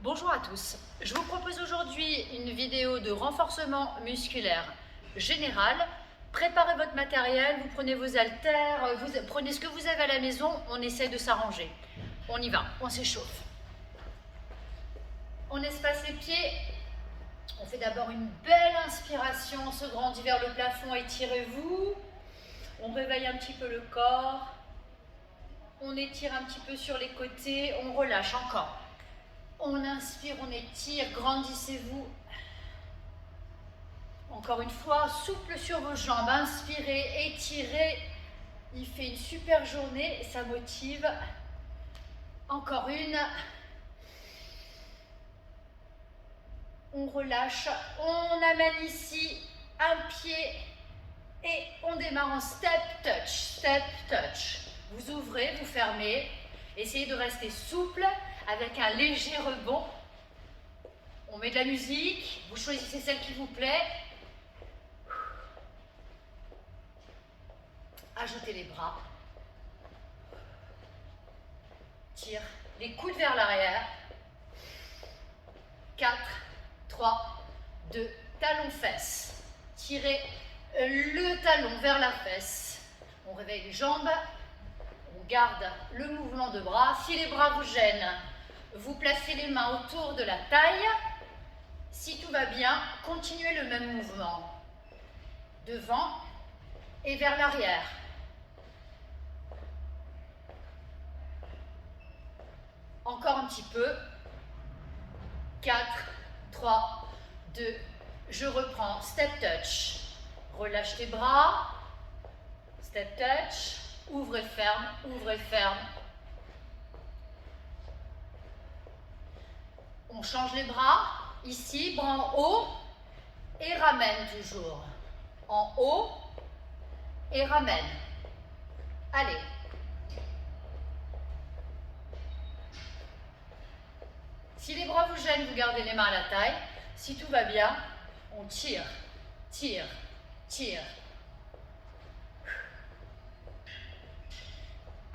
Bonjour à tous, je vous propose aujourd'hui une vidéo de renforcement musculaire général. Préparez votre matériel, vous prenez vos haltères, vous prenez ce que vous avez à la maison, on essaie de s'arranger. On y va, on s'échauffe. On espace les pieds, on fait d'abord une belle inspiration, on se grandit vers le plafond, étirez-vous. On réveille un petit peu le corps, on étire un petit peu sur les côtés, on relâche encore. On inspire, on étire, grandissez-vous. Encore une fois, souple sur vos jambes, inspirez, étirez. Il fait une super journée, ça motive. Encore une. On relâche, on amène ici un pied et on démarre en step touch, step touch. Vous ouvrez, vous fermez. Essayez de rester souple avec un léger rebond. On met de la musique, vous choisissez celle qui vous plaît. Ajoutez les bras. Tire les coudes vers l'arrière. 4, 3, 2, talon fesses. Tirez le talon vers la fesse. On réveille les jambes. On garde le mouvement de bras. Si les bras vous gênent, vous placez les mains autour de la taille. Si tout va bien, continuez le même mouvement. Devant et vers l'arrière. Encore un petit peu. 4, 3, 2, je reprends. Step touch. Relâche tes bras. Step touch. Ouvre et ferme, ouvre et ferme. On change les bras. Ici, bras en haut et ramène toujours. En haut et ramène. Allez. Si les bras vous gênent, vous gardez les mains à la taille. Si tout va bien, on tire, tire, tire.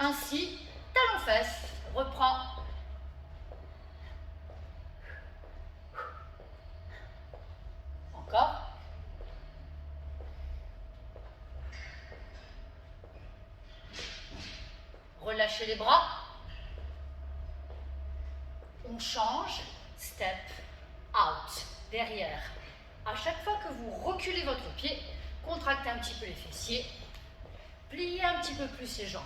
Ainsi, talon fesse, reprend. Encore. Relâchez les bras. On change, step, out, derrière. À chaque fois que vous reculez votre pied, contractez un petit peu les fessiers, pliez un petit peu plus les jambes.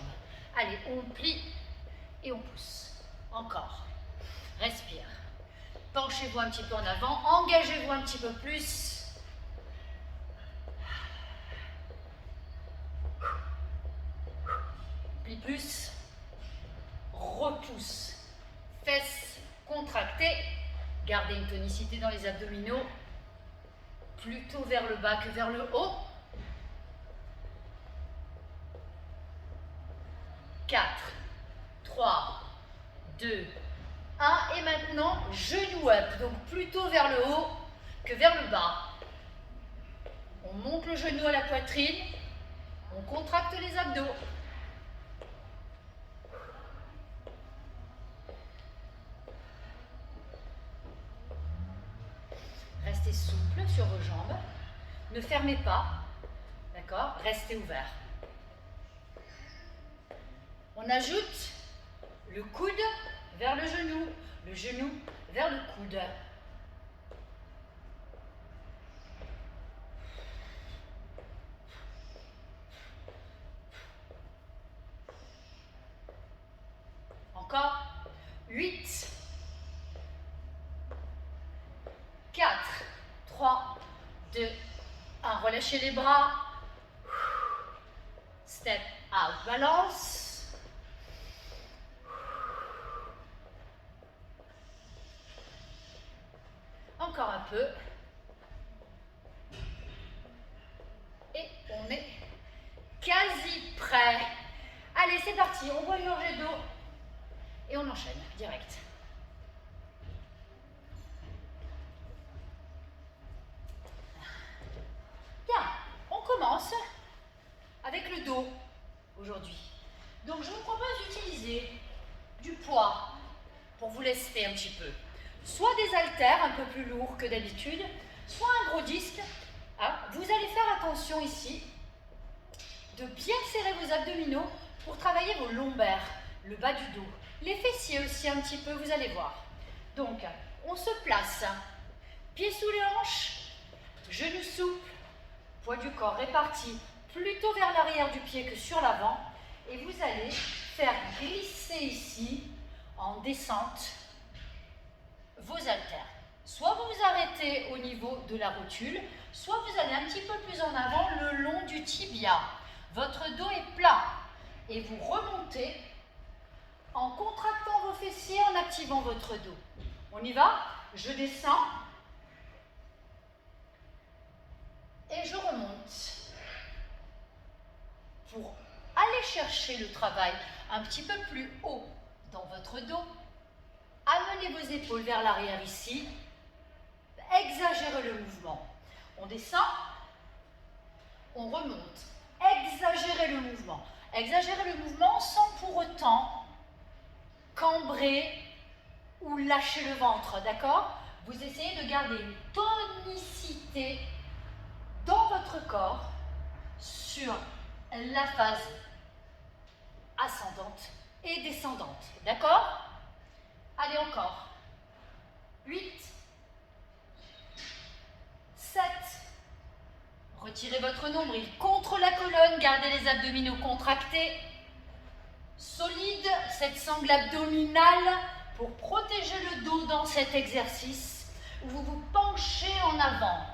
Allez, on plie et on pousse. Encore. Respire. Penchez-vous un petit peu en avant, engagez-vous un petit peu plus. Plie plus. Repousse. Fesses contractées. Gardez une tonicité dans les abdominaux. Plutôt vers le bas que vers le haut. 4, 3, 2, 1. Et maintenant, genou up. Donc plutôt vers le haut que vers le bas. On monte le genou à la poitrine. On contracte les abdos. Restez souple sur vos jambes. Ne fermez pas. D'accord? Restez ouvert. On ajoute le coude vers le genou vers le coude. Encore. 8, 4, 3, 2, 1. Relâchez les bras. Step out, balance. Encore un peu. Et on est quasi prêt. Allez, c'est parti. On boit une gorgée d'eau. Et on enchaîne direct. Bien, on commence avec le dos aujourd'hui. Donc je vous propose d'utiliser du poids pour vous lester un petit peu. soit des haltères un peu plus lourds que d'habitude, soit un gros disque. Hein. Vous allez faire attention ici de bien serrer vos abdominaux pour travailler vos lombaires, le bas du dos, les fessiers aussi un petit peu, vous allez voir. Donc, on se place, pieds sous les hanches, genoux souples, poids du corps réparti plutôt vers l'arrière du pied que sur l'avant, et vous allez faire glisser ici, en descente, vos haltères. Soit vous vous arrêtez au niveau de la rotule, soit vous allez un petit peu plus en avant le long du tibia. Votre dos est plat et vous remontez en contractant vos fessiers, en activant votre dos. On y va? Je descends et je remonte pour aller chercher le travail un petit peu plus haut dans votre dos. Amenez vos épaules vers l'arrière ici. Exagérez le mouvement. On descend, on remonte. Exagérez le mouvement. Exagérez le mouvement sans pour autant cambrer ou lâcher le ventre, d'accord? Vous essayez de garder une tonicité dans votre corps sur la phase ascendante et descendante, d'accord? Allez, encore. 8, 7. Retirez votre nombril contre la colonne, gardez les abdominaux contractés. Solide, cette sangle abdominale pour protéger le dos dans cet exercice où vous vous penchez en avant.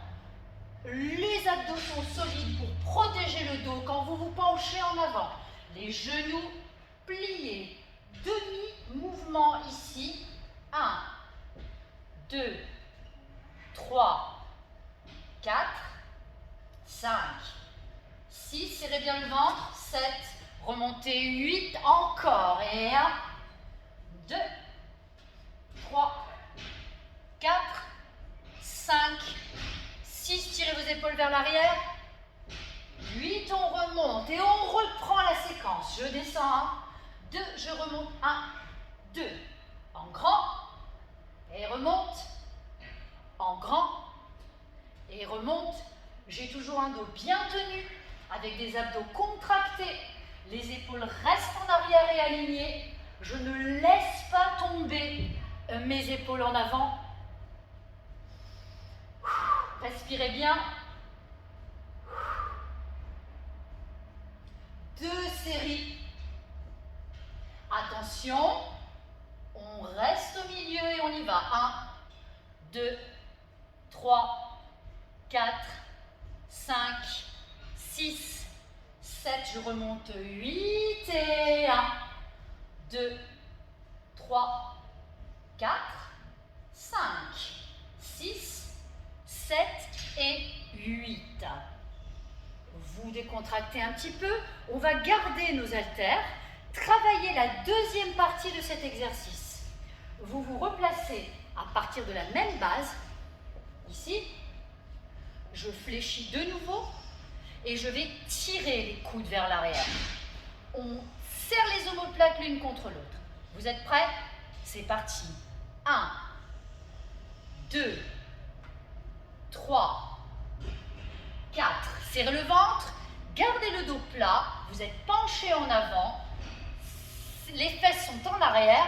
Les abdos sont solides pour protéger le dos quand vous vous penchez en avant. Les genoux pliés. Demi-mouvement ici. 1, 2, 3, 4, 5, 6. Serrez bien le ventre. 7. Remontez 8. Encore. Et 1, 2, 3, 4, 5, 6. Tirez vos épaules vers l'arrière. 8. On remonte et on reprend la séquence. Je descends. 1, 2. Je remonte. 1, 2. En grand. Et remonte. En grand. Et remonte. J'ai toujours un dos bien tenu avec des abdos contractés. Les épaules restent en arrière et alignées. Je ne laisse pas tomber mes épaules en avant. Respirez bien. 2 séries. Attention, on reste au milieu et on y va. 1, 2, 3, 4, 5, 6, 7. Je remonte 8 et 1, 2, 3, 4, 5, 6, 7 et 8. Vous décontractez un petit peu. On va garder nos haltères. Travaillez la deuxième partie de cet exercice. Vous vous replacez à partir de la même base. Ici, je fléchis de nouveau et je vais tirer les coudes vers l'arrière. On serre les omoplates l'une contre l'autre. Vous êtes prêts? C'est parti. 1, 2, 3, 4. Serrez le ventre, gardez le dos plat. Vous êtes penché en avant. Les fesses sont en arrière.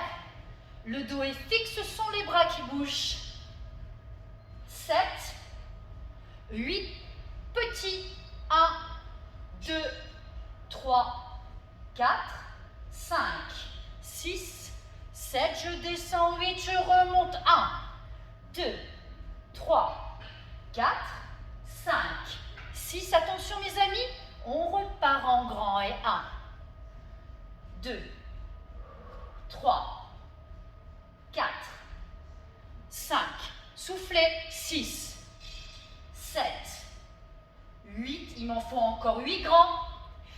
Le dos est fixe, ce sont les bras qui bougent. 7, 8, petits. 1, 2, 3, 4, 5, 6, 7. Je descends 8, je remonte. 1, 2, 3, 4, 5, 6. Attention mes amis, on repart en grand. Et 1, 2, 3, 4, 5. Soufflez. 6, 7, 8. Il m'en faut encore 8 grands.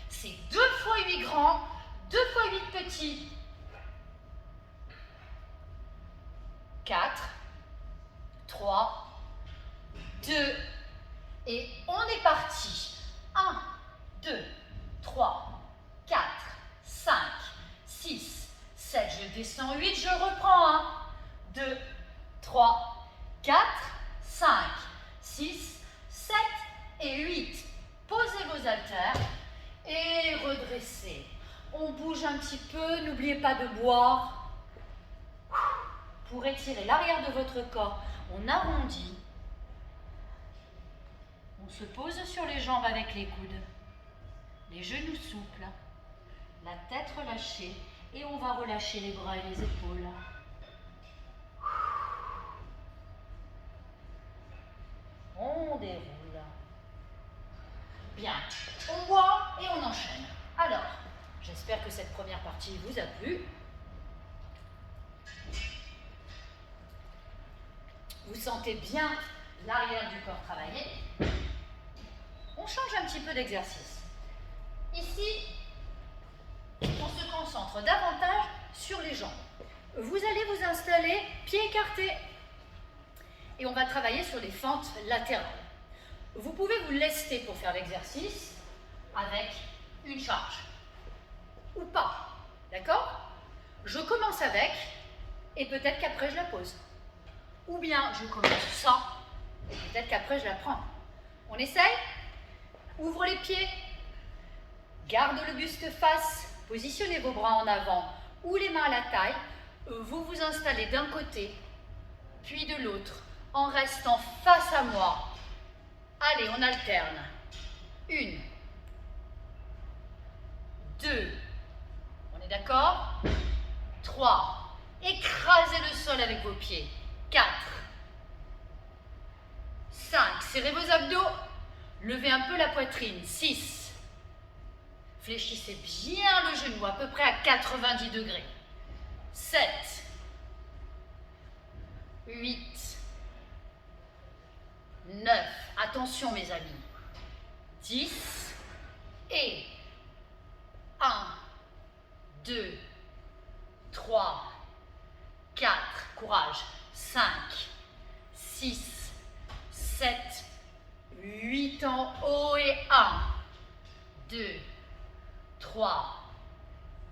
C'est 2 fois 8 grands, 2 fois 8 petits. 4, 3, 2, et on est parti. 1, 2, 3, 4, 5, 6, 7. Je descends 8, je reprends. 1, 2, 3, baisser. On bouge un petit peu, n'oubliez pas de boire. Pour étirer l'arrière de votre corps, on arrondit. On se pose sur les jambes avec les coudes, les genoux souples, la tête relâchée et on va relâcher les bras et les épaules. On déroule. Bien, on boit et on enchaîne. Alors, j'espère que cette première partie vous a plu. Vous sentez bien l'arrière du corps travailler. On change un petit peu d'exercice. Ici, on se concentre davantage sur les jambes. Vous allez vous installer pieds écartés et on va travailler sur les fentes latérales. Vous pouvez vous lester pour faire l'exercice avec une charge ou pas, d'accord? Je commence avec et peut-être qu'après je la pose. Ou bien je commence sans et peut-être qu'après je la prends. On essaye? Ouvre les pieds, garde le buste face, positionnez vos bras en avant ou les mains à la taille. Vous vous installez d'un côté, puis de l'autre, en restant face à moi. Allez, on alterne. 1, 2, on est d'accord? 3, écrasez le sol avec vos pieds. 4, 5, serrez vos abdos, levez un peu la poitrine. 6, fléchissez bien le genou, à peu près à 90 degrés. 7, 8, 9, attention mes amis, 10 et 1, 2, 3, 4, courage, 5, 6, 7, 8 en haut et 1, 2, 3,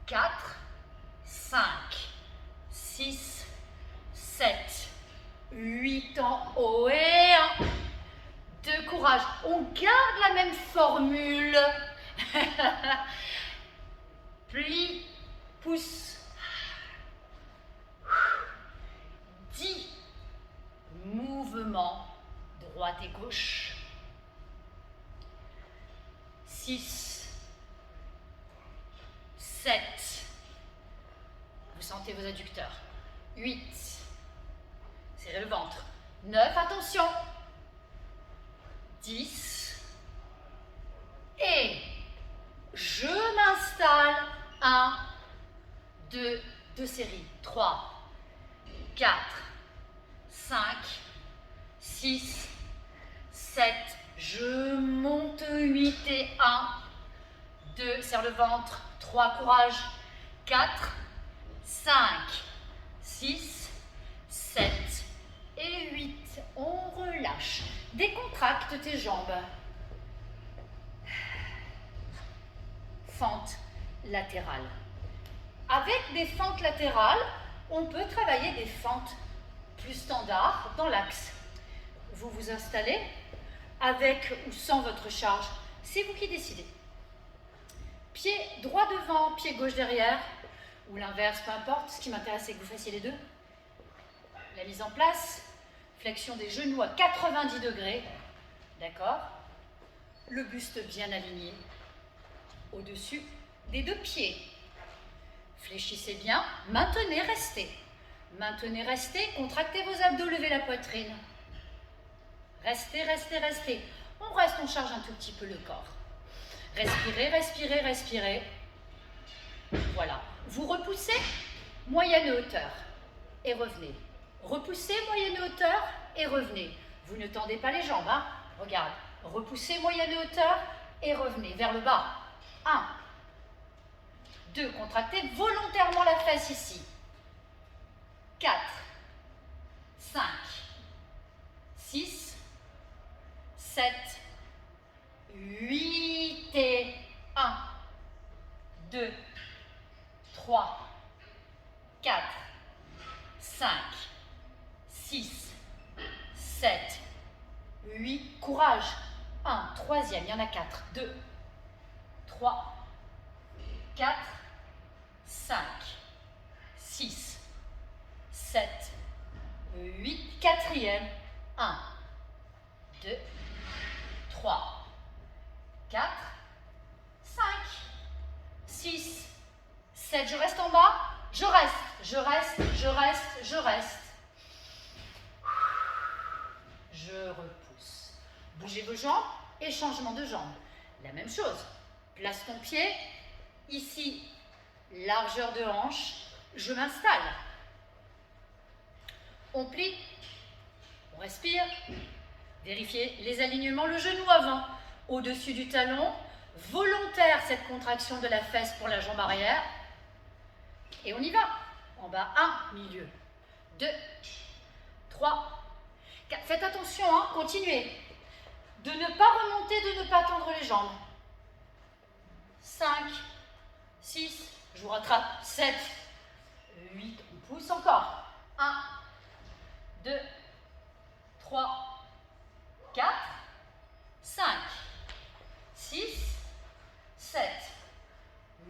4, 5, 6, 7, 8 en haut et 1, 2, courage. On garde la même formule. Plie, pousse. 10 mouvements, droite et gauche. 6, 7, vous sentez vos adducteurs. 8, serrez le ventre. 9, attention. 10, et je m'installe. 1, 2, 2 séries. 3, 4, 5, 6, 7, je monte. 8 et 1, 2, serre le ventre. 3, courage. 4, 5, 6, 7 et 8. On relâche. Décontracte tes jambes. Fente latérale. Avec des fentes latérales, on peut travailler des fentes plus standards dans l'axe. Vous vous installez avec ou sans votre charge, c'est vous qui décidez. Pied droit devant, pied gauche derrière, ou l'inverse, peu importe. Ce qui m'intéresse, c'est que vous fassiez les deux. La mise en place, flexion des genoux à 90 degrés, d'accord? Le buste bien aligné au-dessus des deux pieds. Fléchissez bien, maintenez, restez. Maintenez, restez, contractez vos abdos, levez la poitrine. Restez, restez, restez. On reste, on charge un tout petit peu le corps. Respirez, respirez, respirez. Voilà. Vous repoussez, moyenne hauteur, et revenez. Repoussez, moyenne hauteur, et revenez. Vous ne tendez pas les jambes, hein. Regarde. Repoussez, moyenne hauteur, et revenez vers le bas. 1, 2, contractez volontairement la fesse ici. 4, 5, 6, 7, 8 et 1, 2, 3, 4, 5, 6, 7, 8, courage. 1, troisième, il y en a 4, 2, 3, 4, 5, 6, 7, 8, quatrième, 1, 2, 3, 4, 5, 6, 7, je reste en bas, je reste, je reste, je reste, je reste. Je repousse. Bougez vos jambes et changement de jambe. La même chose. Place ton pied. Ici, largeur de hanche. Je m'installe. On plie. On respire. Vérifiez les alignements. Le genou avant, au-dessus du talon. Volontaire cette contraction de la fesse pour la jambe arrière. Et on y va. En bas, 1, milieu. 2, 3, 4. Faites attention, hein, continuez. De ne pas remonter, de ne pas tendre les jambes. 5, 6, je vous rattrape. 7, 8, on pousse encore. 1, 2, 3, 4, 5, 6, 7,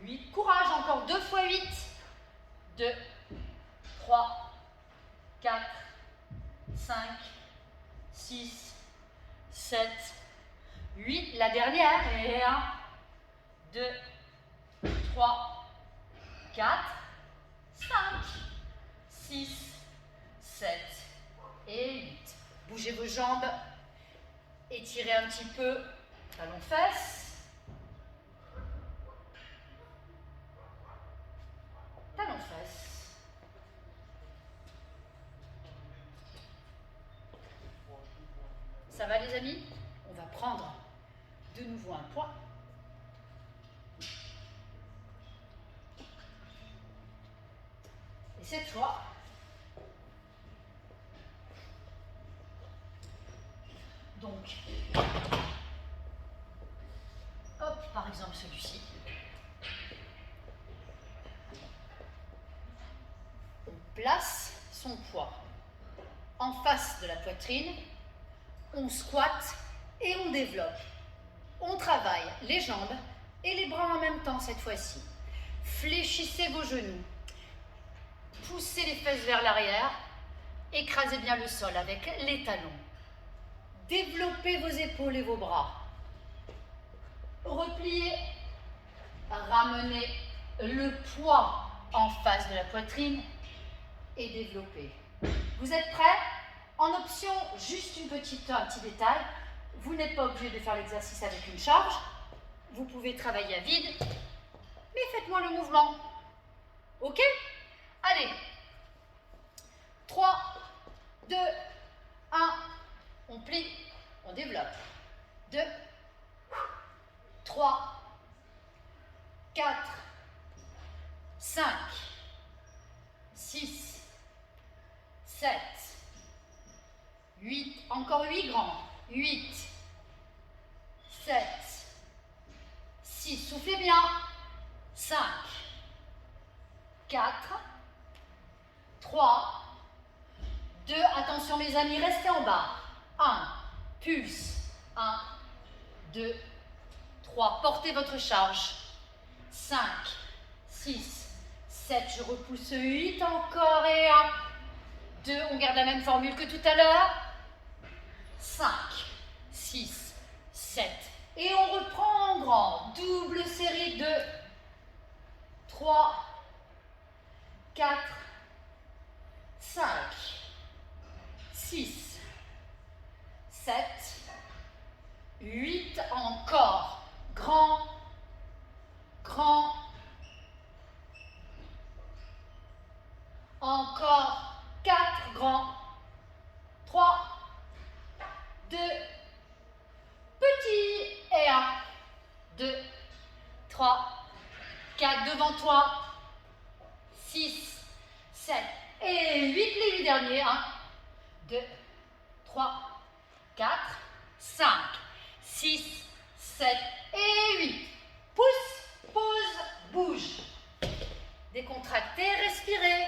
8. Courage, encore 2 fois 8. 2, 3, 4, 5, 6, 7, 8. La dernière. Et 1, 2, 3, 4, 5, 6, 7 et 8. Bougez vos jambes. Étirez un petit peu. Talons-fesses. Talons-fesses. Ça va les amis? On va prendre de nouveau un poids. Et cette fois, donc, hop, par exemple celui-ci. On place son poids en face de la poitrine, on squatte et on développe. On travaille les jambes et les bras en même temps cette fois-ci. Fléchissez vos genoux, poussez les fesses vers l'arrière, écrasez bien le sol avec les talons. Développez vos épaules et vos bras. Repliez, ramenez le poids en face de la poitrine et développez. Vous êtes prêts? En option, juste un petit détail, vous n'êtes pas obligé de faire l'exercice avec une charge. Vous pouvez travailler à vide, mais faites-moi le mouvement. Ok? Allez. 3, 2, 1. On plie, on développe. 2, 3, 4, 5, 6, 7, 8, encore 8 grands. 8, 7, 6, soufflez bien. 5, 4, 3, 2, attention mes amis, restez en bas. 1, pulse. 1, 2, 3, portez votre charge. 5, 6, 7, je repousse 8, encore et 1. 2, on garde la même formule que tout à l'heure. 5, 6, 7. Et on reprend en grand. Double série. 2, 3, 4, 5, 6, 7, 8. Encore. Grand, grand. Encore. 4 grands. 3, 2, petit et 1. 2, 3, 4 devant toi. 6, 7 et 8 les 8 derniers. 1, 2, 3, 4, 5, 6, 7 et 8. Pousse, pose, bouge. Décontractez, respirez.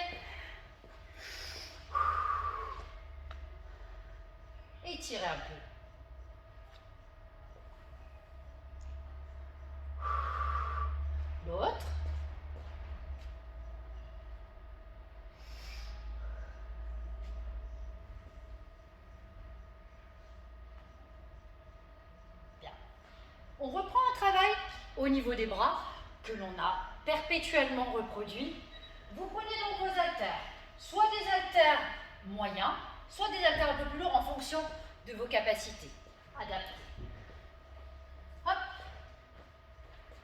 Étirez un peu. L'autre. au niveau des bras que l'on a perpétuellement reproduit. Vous prenez donc vos haltères, soit des haltères moyens, soit des haltères un peu plus lourds en fonction de vos capacités adaptées. Hop.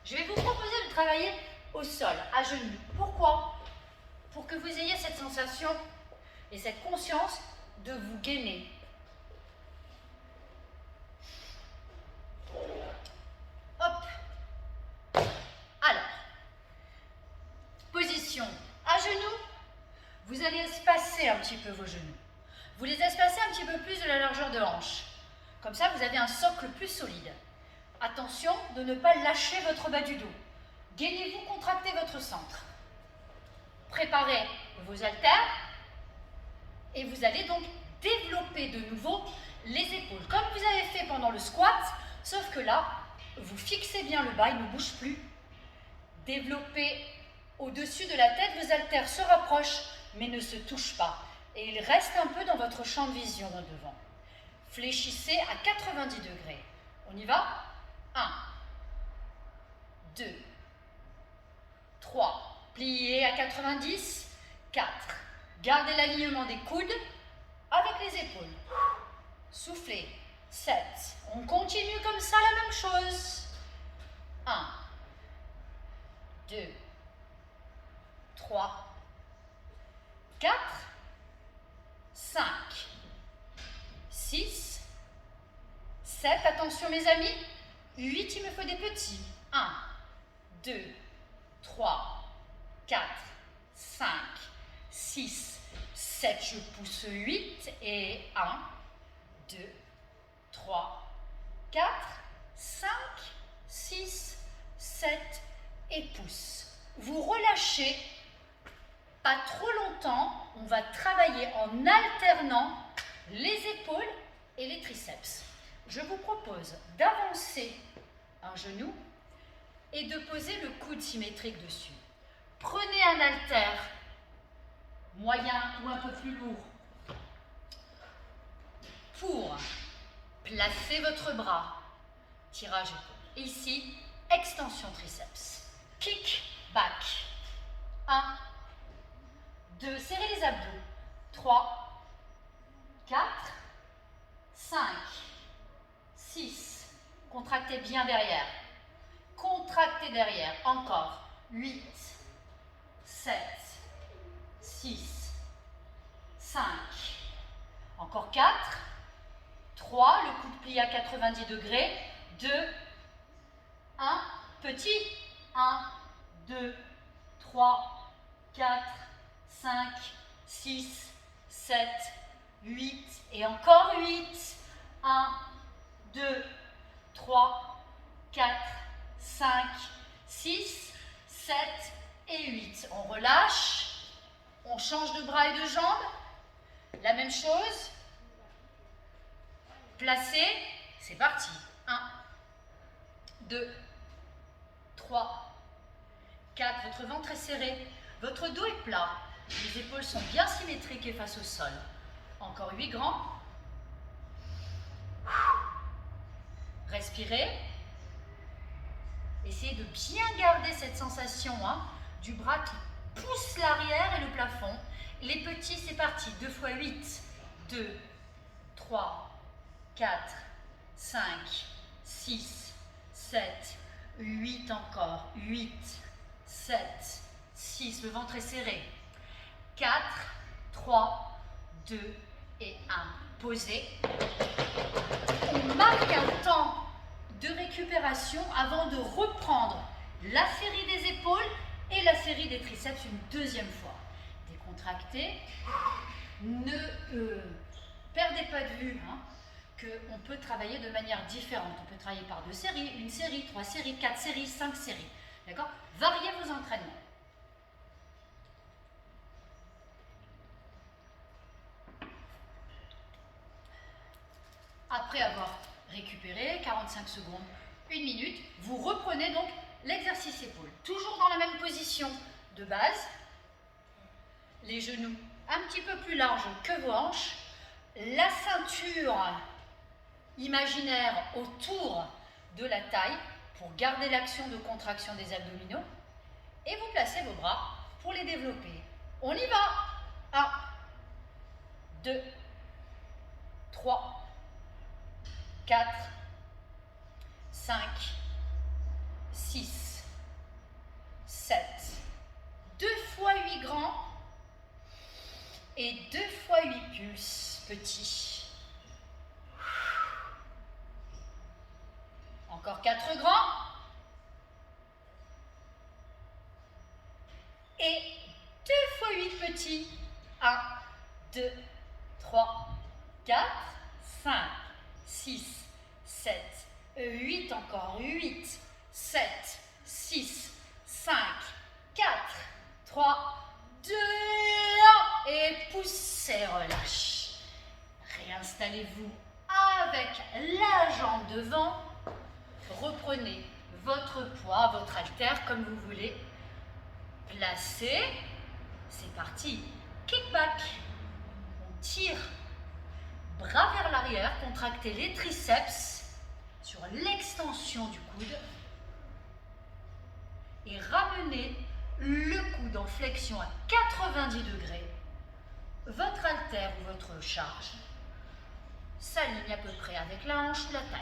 Je vais vous proposer de travailler au sol, à genoux. Pourquoi? Pour que vous ayez cette sensation et cette conscience de vous gainer. Hop. Alors, position à genoux. Vous allez espacer un petit peu vos genoux. Vous les espacez un petit peu plus de la largeur de hanche. Comme ça, vous avez un socle plus solide. Attention de ne pas lâcher votre bas du dos. Gainez-vous, contractez votre centre. Préparez vos haltères et vous allez donc développer de nouveau les épaules, comme vous avez fait pendant le squat, sauf que là, vous fixez bien le bas, il ne bouge plus. Développez au-dessus de la tête, vos haltères se rapprochent, mais ne se touchent pas. Et ils restent un peu dans votre champ de vision devant. Fléchissez à 90 degrés. On y va? 1, 2, 3. Pliez à 90. 4. Gardez l'alignement des coudes avec les épaules. Soufflez. 7. On continue comme ça la même chose. 1, 2, 3, 4, 5, 6, 7. Attention mes amis. 8, il me faut des petits. 1, 2, 3, 4, 5, 6, 7. Je pousse 8 et 1, 2, 3, 4, 5, 6, 7 et pousse. Vous relâchez, pas trop longtemps, on va travailler en alternant les épaules et les triceps. Je vous propose d'avancer un genou et de poser le coude symétrique dessus. Prenez un haltère moyen ou un peu plus lourd pour placer votre bras, tirage épaule. Ici, extension triceps. Kick, back. 1, 2, serrez les abdos. 3, 4, 5, 6. Contractez bien derrière. Contractez derrière. Encore. 8, 7, 6, 5. Encore 4, 3. Le coude plie à 90 degrés. 2, 1. Petit. 1, 2, 3, 4, 5, 6, 7, 8. Et encore 8. 1, 2, 3, 4, 5, 6, 7 et 8. On relâche. On change de bras et de jambes. La même chose. Placez. C'est parti. 1, 2, 3, 4. Votre ventre est serré. Votre dos est plat. Les épaules sont bien symétriques et face au sol. Encore 8 grands. Respirez. Essayez de bien garder cette sensation du bras qui pousse l'arrière et le plafond. Les petits, c'est parti. 2 fois 8. 2, 3, 4, 5, 6, 7, 8 encore. 8, 7, 6. Le ventre est serré. 4, 3, 2 et 1. Posez. On marque un temps de récupération avant de reprendre la série des épaules et la série des triceps une deuxième fois. Décontractez. Ne perdez pas de vue qu'on peut travailler de manière différente. On peut travailler par 2 séries, 1 série, 3 séries, 4 séries, 5 séries. D'accord? Variez vos entraînements. Après avoir récupéré 45 secondes, 1 minute, vous reprenez donc l'exercice épaule. Toujours dans la même position de base. Les genoux un petit peu plus larges que vos hanches. La ceinture imaginaire autour de la taille. pour garder l'action de contraction des abdominaux et vous placez vos bras pour les développer. On y va. 1, 2, 3, 4, 5, 6, 7. 2 fois 8 grands et 2 fois 8 pulses petits. Encore 4 grands. Et 2 fois 8 petits. 1, 2, 3, 4, 5, 6, 7, 8 encore. 8, 7, 6, 5, 4, 3, 2, 1. Et poussez, relâche. Réinstallez-vous avec la jambe devant. Reprenez votre poids, votre haltère comme vous voulez. Placez. C'est parti. Kickback. On tire. Bras vers l'arrière. Contractez les triceps sur l'extension du coude. Et ramenez le coude en flexion à 90 degrés. Votre haltère ou votre charge s'aligne à peu près avec la hanche ou la taille.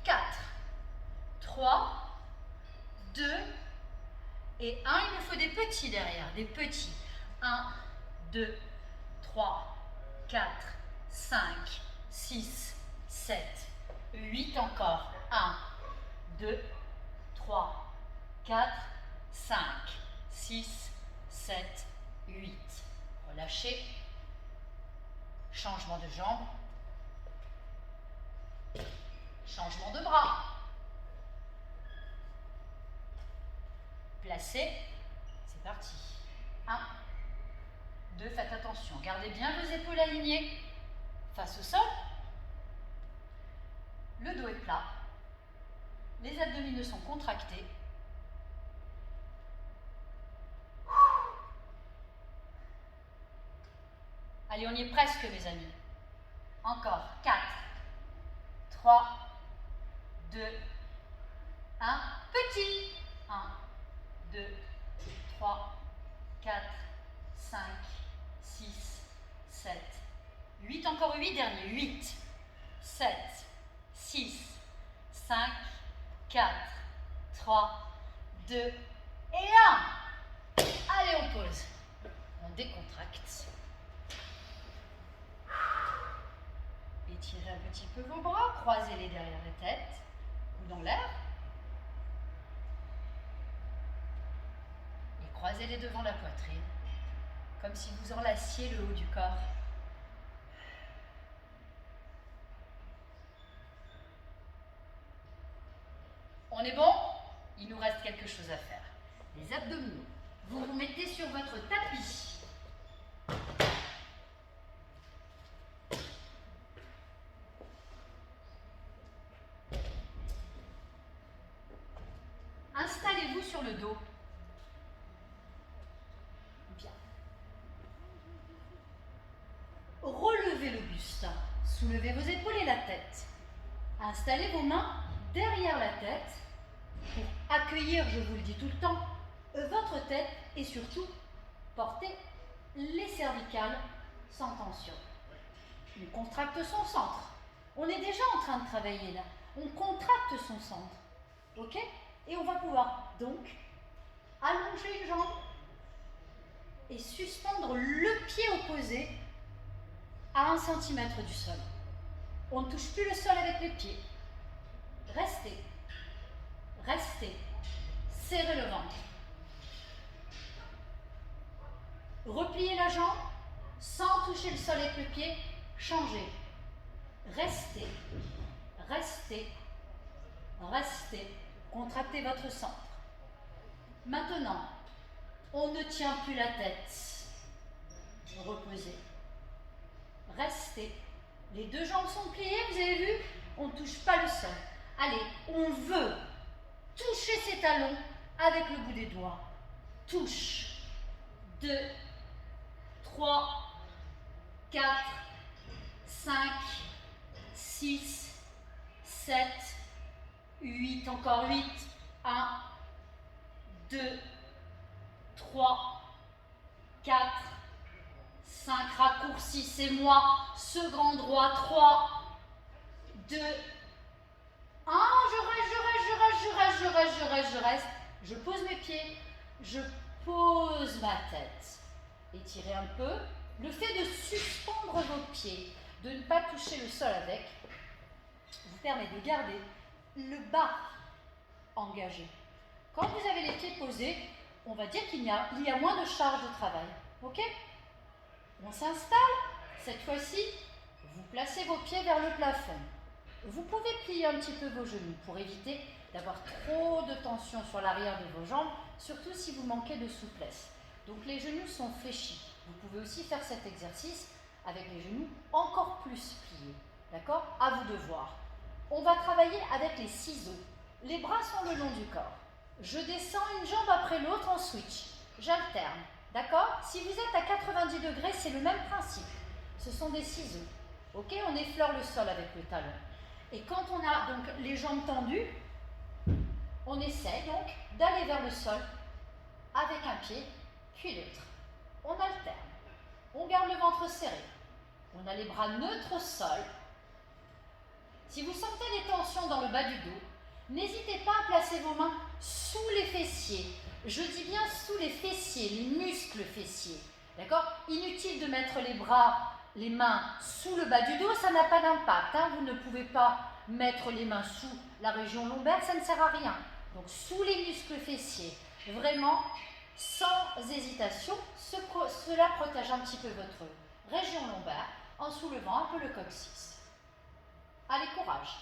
4, 3, 2 et 1. Il me faut des petits derrière, des petits. 1, 2, 3, 4, 5, 6, 7, 8 encore. 1, 2, 3, 4, 5, 6, 7, 8. Relâchez. Changement de jambe. Changement de bras. Placez. C'est parti. 1, 2, faites attention. Gardez bien vos épaules alignées face au sol. Le dos est plat. Les abdominaux sont contractés. Allez, on y est presque, mes amis. Encore. 4, 3, 2, 1. Petit. 1, 2, 3, 4, 5, 6, 7, 8. Encore 8. Dernier. 8, 7, 6, 5, 4, 3, 2 et 1. Allez, on pose. On décontracte. Étirez un petit peu vos bras, croisez-les derrière la tête ou dans l'air. Et croisez-les devant la poitrine, comme si vous enlaciez le haut du corps. On est bon? Il nous reste quelque chose à faire. Les abdominaux. Vous vous mettez sur votre tapis. Installez-vous sur le dos. Bien. Relevez le buste. Soulevez vos épaules et la tête. Installez vos mains derrière la tête pour accueillir, je vous le dis tout le temps, votre tête et surtout porter les cervicales sans tension. On contracte son centre. On est déjà en train de travailler là. On contracte son centre. Ok? Et on va pouvoir donc allonger une jambe et suspendre le pied opposé à 1 cm du sol. On ne touche plus le sol avec les pieds. Restez. Restez. Serrez le ventre. Repliez la jambe sans toucher le sol avec le pied. Changez. Restez. Restez. Restez. Contractez votre centre. Maintenant, on ne tient plus la tête. Reposez. Restez. Les deux jambes sont pliées, vous avez vu? On ne touche pas le sol. Allez, on veut toucher ses talons avec le bout des doigts. Touche. 2, 3, 4, 5, 6, 7, 8, encore 8. 1, 2, 3, 4, 5, raccourcissez-moi ce grand droit, 3, 2, 1, je reste, je pose mes pieds, je pose ma tête, étirez un peu, le fait de suspendre vos pieds, de ne pas toucher le sol avec, vous permet de garder le bas engagé. Quand vous avez les pieds posés, on va dire qu'il y a moins de charge de travail. Ok? On s'installe. Cette fois-ci, vous placez vos pieds vers le plafond. Vous pouvez plier un petit peu vos genoux pour éviter d'avoir trop de tension sur l'arrière de vos jambes, surtout si vous manquez de souplesse. Donc les genoux sont fléchis. Vous pouvez aussi faire cet exercice avec les genoux encore plus pliés. D'accord? À vous de voir. On va travailler avec les ciseaux. Les bras sont le long du corps. Je descends une jambe après l'autre en switch. J'alterne. D'accord? Si vous êtes à 90 degrés, c'est le même principe. Ce sont des ciseaux. Ok? On effleure le sol avec le talon. Et quand on a donc les jambes tendues, on essaie donc d'aller vers le sol avec un pied, puis l'autre. On alterne. On garde le ventre serré. On a les bras neutres au sol. Si vous sentez des tensions dans le bas du dos, n'hésitez pas à placer vos mains sous les fessiers. Je dis bien sous les fessiers, les muscles fessiers. D'accord? Inutile de mettre les bras, les mains sous le bas du dos, ça n'a pas d'impact. Hein? Vous ne pouvez pas mettre les mains sous la région lombaire, ça ne sert à rien. Donc sous les muscles fessiers, vraiment sans hésitation, cela protège un petit peu votre région lombaire en soulevant un peu le coccyx. Allez, courage.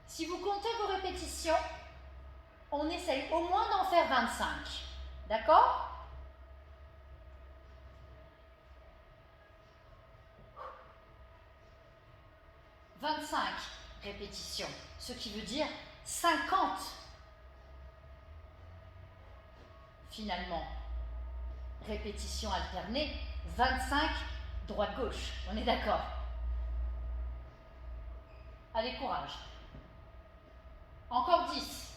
Si vous comptez vos répétitions, on essaye au moins d'en faire 25. D'accord? « 25 répétitions, ce qui veut dire 50 finalement répétitions alternées, 25 droite-gauche. On est d'accord? Allez, courage. Encore 10,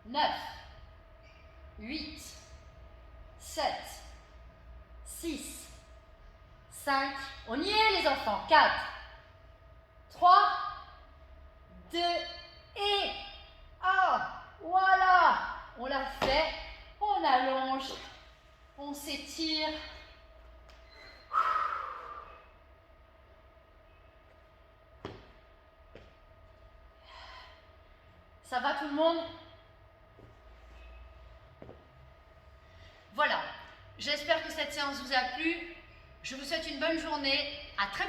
9, 8, 7, 6, 5, on y est les enfants, 4, 3, 2 et 1. Voilà, on l'a fait, on allonge, on s'étire. Ça va tout le monde? Voilà, j'espère que cette séance vous a plu. Je vous souhaite une bonne journée. À très bientôt.